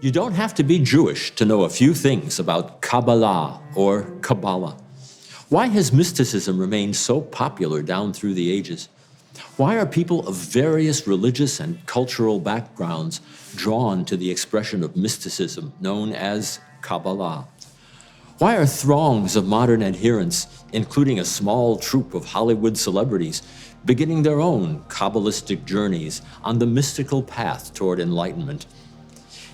You don't have to be Jewish to know a few things about Kabbalah or Kabbalah. Why has mysticism remained so popular down through the ages? Why are people of various religious and cultural backgrounds drawn to the expression of mysticism known as Kabbalah? Why are throngs of modern adherents, including a small troupe of Hollywood celebrities, beginning their own Kabbalistic journeys on the mystical path toward enlightenment?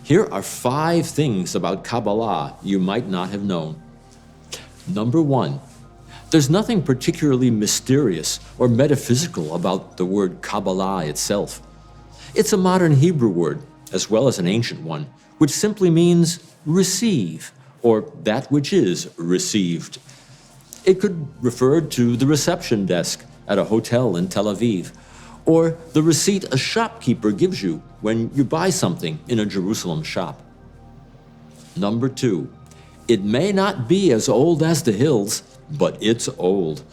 Here are 5 things about Kabbalah you might not have known. Number 1, there's nothing particularly mysterious or metaphysical about the word Kabbalah itself. It's a modern Hebrew word, as well as an ancient one, which simply means receive, or that which is received. It could refer to the reception desk at a hotel in Tel Aviv, or the receipt a shopkeeper gives you when you buy something in a Jerusalem shop. Number 2, it may not be as old as the hills, but it's old.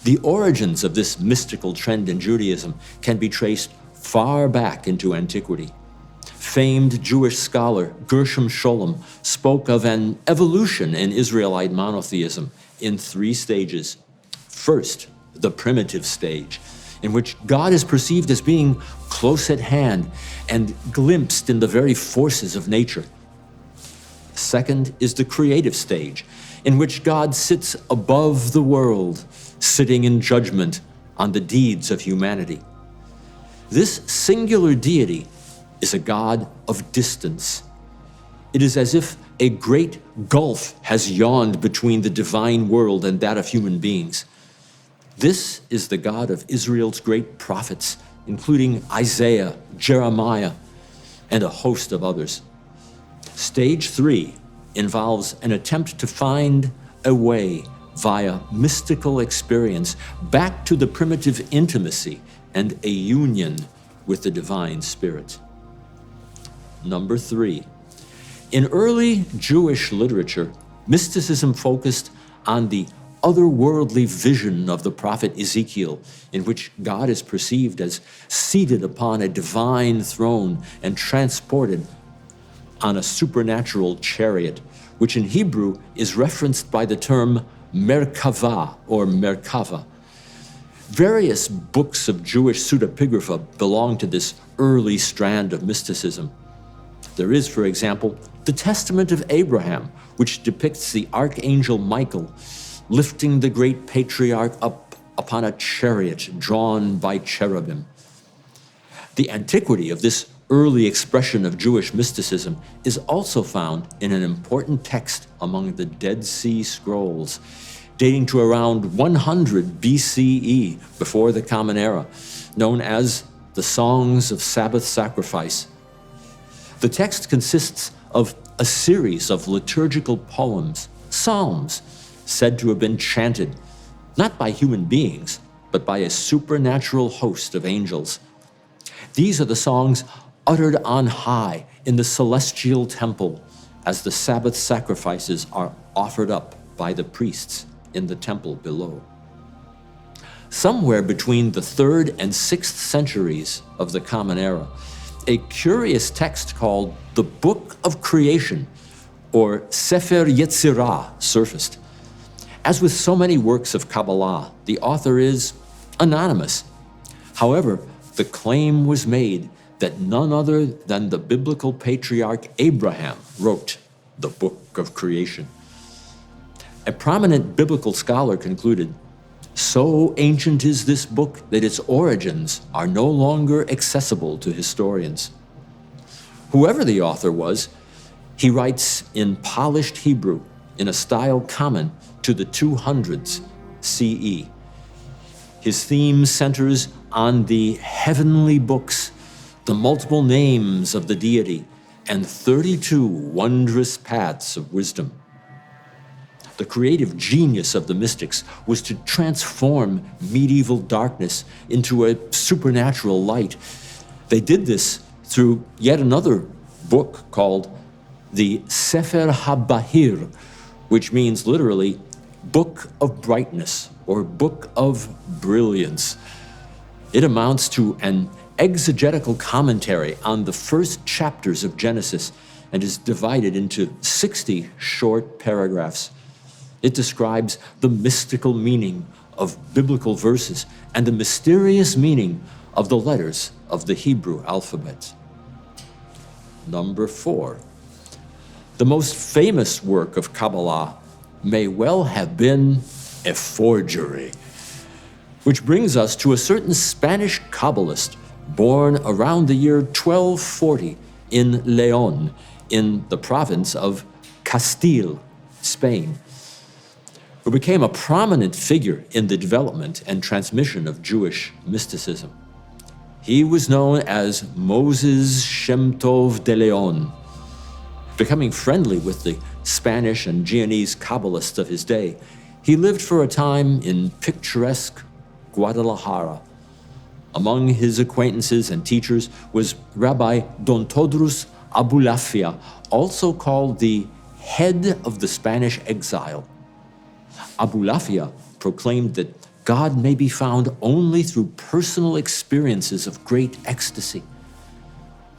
The origins of this mystical trend in Judaism can be traced far back into antiquity. Famed Jewish scholar Gershom Scholem spoke of an evolution in Israelite monotheism in 3 stages. First, the primitive stage, in which God is perceived as being close at hand and glimpsed in the very forces of nature. Second is the creative stage, in which God sits above the world, sitting in judgment on the deeds of humanity. This singular deity is a God of distance. It is as if a great gulf has yawned between the divine world and that of human beings. This is the God of Israel's great prophets, including Isaiah, Jeremiah, and a host of others. Stage 3 involves an attempt to find a way via mystical experience back to the primitive intimacy and a union with the divine spirit. Number 3, in early Jewish literature, mysticism focused on the otherworldly vision of the prophet Ezekiel, in which God is perceived as seated upon a divine throne and transported on a supernatural chariot, which in Hebrew is referenced by the term Merkava or Merkava. Various books of Jewish pseudepigrapha belong to this early strand of mysticism. There is, for example, the Testament of Abraham, which depicts the archangel Michael lifting the great patriarch up upon a chariot drawn by cherubim. The antiquity of this early expression of Jewish mysticism is also found in an important text among the Dead Sea Scrolls, dating to around 100 BCE, before the Common Era, known as the Songs of Sabbath Sacrifice. The text consists of a series of liturgical poems, psalms, said to have been chanted, not by human beings, but by a supernatural host of angels. These are the songs uttered on high in the celestial temple as the Sabbath sacrifices are offered up by the priests in the temple below. Somewhere between the 3rd and 6th centuries of the Common Era, a curious text called the Book of Creation, or Sefer Yetzirah, surfaced. As with so many works of Kabbalah, the author is anonymous. However, the claim was made that none other than the biblical patriarch Abraham wrote the Book of Creation. A prominent biblical scholar concluded, "So ancient is this book that its origins are no longer accessible to historians." Whoever the author was, he writes in polished Hebrew in a style common to the 200s CE. His theme centers on the heavenly books, the multiple names of the deity, and 32 wondrous paths of wisdom. The creative genius of the mystics was to transform medieval darkness into a supernatural light. They did this through yet another book called the Sefer HaBahir, which means literally Book of Brightness or Book of Brilliance. It amounts to an exegetical commentary on the first chapters of Genesis and is divided into 60 short paragraphs. It describes the mystical meaning of biblical verses and the mysterious meaning of the letters of the Hebrew alphabet. Number 4. The most famous work of Kabbalah may well have been a forgery, which brings us to a certain Spanish Kabbalist born around the year 1240 in León, in the province of Castile, Spain, who became a prominent figure in the development and transmission of Jewish mysticism. He was known as Moses Shem Tov de León. Becoming friendly with the Spanish and Genoese Kabbalists of his day, he lived for a time in picturesque Guadalajara. Among his acquaintances and teachers was Rabbi Don Todrus Abulafia, also called the head of the Spanish exile. Abulafia proclaimed that God may be found only through personal experiences of great ecstasy.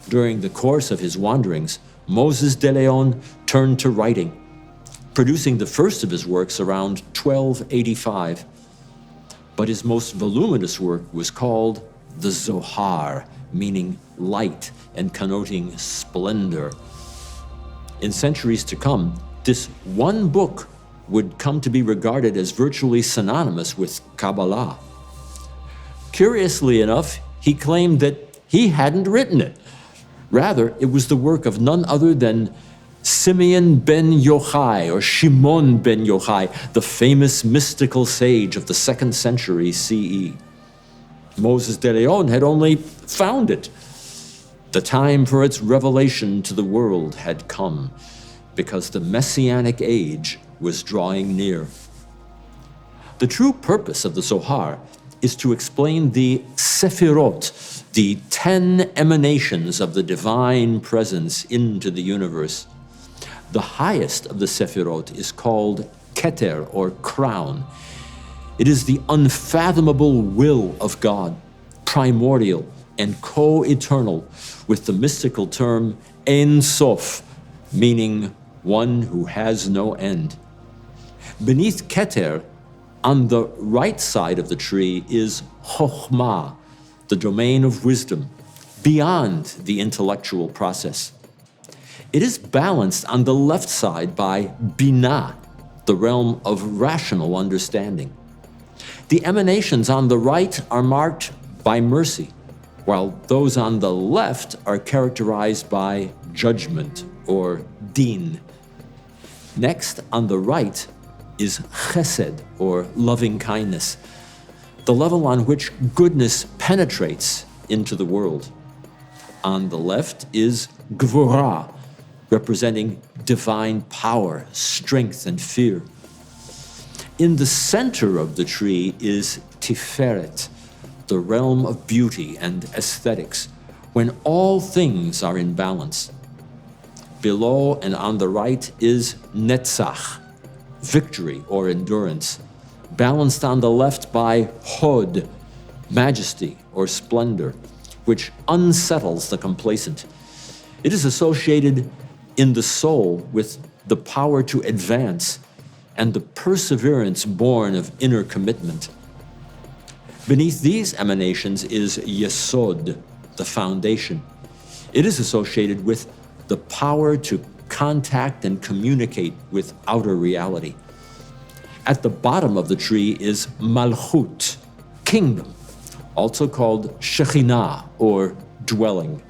During the course of his wanderings, Moses de León turned to writing, producing the first of his works around 1285. But his most voluminous work was called the Zohar, meaning light and connoting splendor. In centuries to come, this one book would come to be regarded as virtually synonymous with Kabbalah. Curiously enough, he claimed that he hadn't written it. Rather, it was the work of none other than Simeon ben Yochai, or Shimon ben Yochai, the famous mystical sage of the 2nd century CE. Moses de León had only found it. The time for its revelation to the world had come, because the Messianic age was drawing near. The true purpose of the Zohar is to explain the Sephirot, the 10 emanations of the divine presence into the universe. The highest of the Sephirot is called Keter, or crown. It is the unfathomable will of God, primordial and co-eternal, with the mystical term Ein Sof, meaning one who has no end. Beneath Keter, on the right side of the tree, is Chokhmah, the domain of wisdom, beyond the intellectual process. It is balanced on the left side by Binah, the realm of rational understanding. The emanations on the right are marked by mercy, while those on the left are characterized by judgment, or din. Next, on the right, is chesed, or loving kindness, the level on which goodness penetrates into the world. On the left is gvurah, representing divine power, strength, and fear. In the center of the tree is tiferet, the realm of beauty and aesthetics, when all things are in balance. Below and on the right is netzach, victory or endurance, balanced on the left by hod, majesty or splendor, which unsettles the complacent. It is associated in the soul with the power to advance and the perseverance born of inner commitment. Beneath these emanations is Yesod, the foundation. It is associated with the power to contact and communicate with outer reality. At the bottom of the tree is Malchut, kingdom, also called Shekhinah, or dwelling.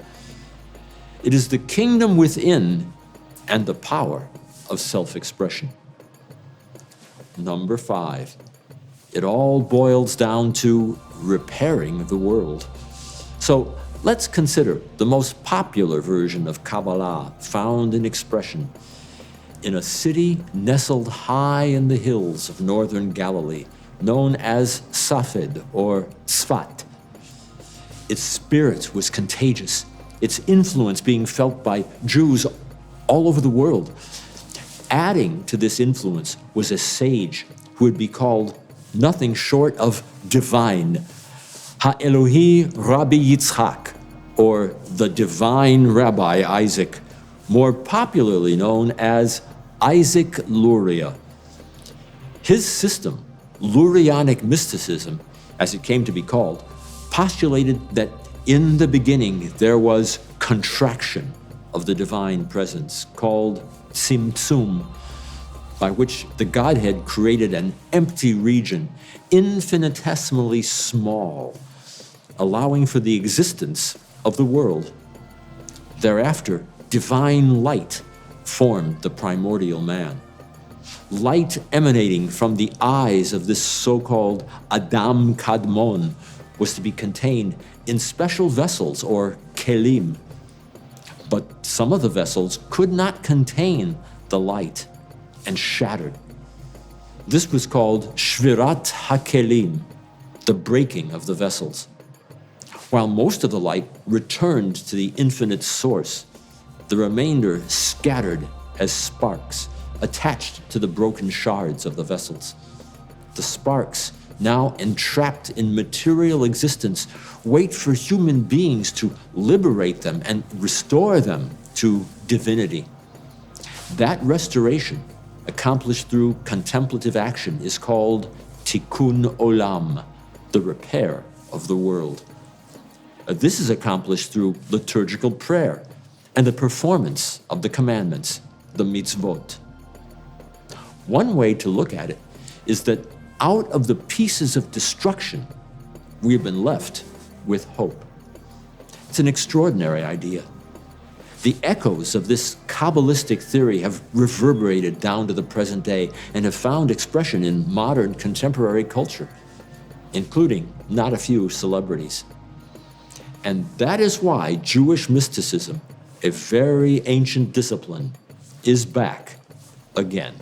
It is the kingdom within and the power of self-expression. Number 5. It all boils down to repairing the world. So let's consider the most popular version of Kabbalah found in expression in a city nestled high in the hills of northern Galilee, known as Safed, or Tzfat. Its spirit was contagious, its influence being felt by Jews all over the world. Adding to this influence was a sage who would be called nothing short of divine, Ha-Elohi Rabbi Yitzchak, or the divine Rabbi Isaac, more popularly known as Isaac Luria. His system, Lurianic mysticism, as it came to be called, postulated that in the beginning there was contraction of the divine presence, called Tzimtzum, by which the Godhead created an empty region, infinitesimally small, allowing for the existence of the world. Thereafter, divine light formed the primordial man. Light emanating from the eyes of this so-called Adam Kadmon was to be contained in special vessels, or kelim. But some of the vessels could not contain the light and shattered. This was called Shvirat HaKelim, the breaking of the vessels. While most of the light returned to the infinite source, the remainder scattered as sparks, attached to the broken shards of the vessels. The sparks, now entrapped in material existence, wait for human beings to liberate them and restore them to divinity. That restoration, accomplished through contemplative action, is called Tikkun Olam, the repair of the world. This is accomplished through liturgical prayer and the performance of the commandments, the mitzvot. One way to look at it is that out of the pieces of destruction, we have been left with hope. It's an extraordinary idea. The echoes of this Kabbalistic theory have reverberated down to the present day and have found expression in modern contemporary culture, including not a few celebrities. And that is why Jewish mysticism, a very ancient discipline, is back again.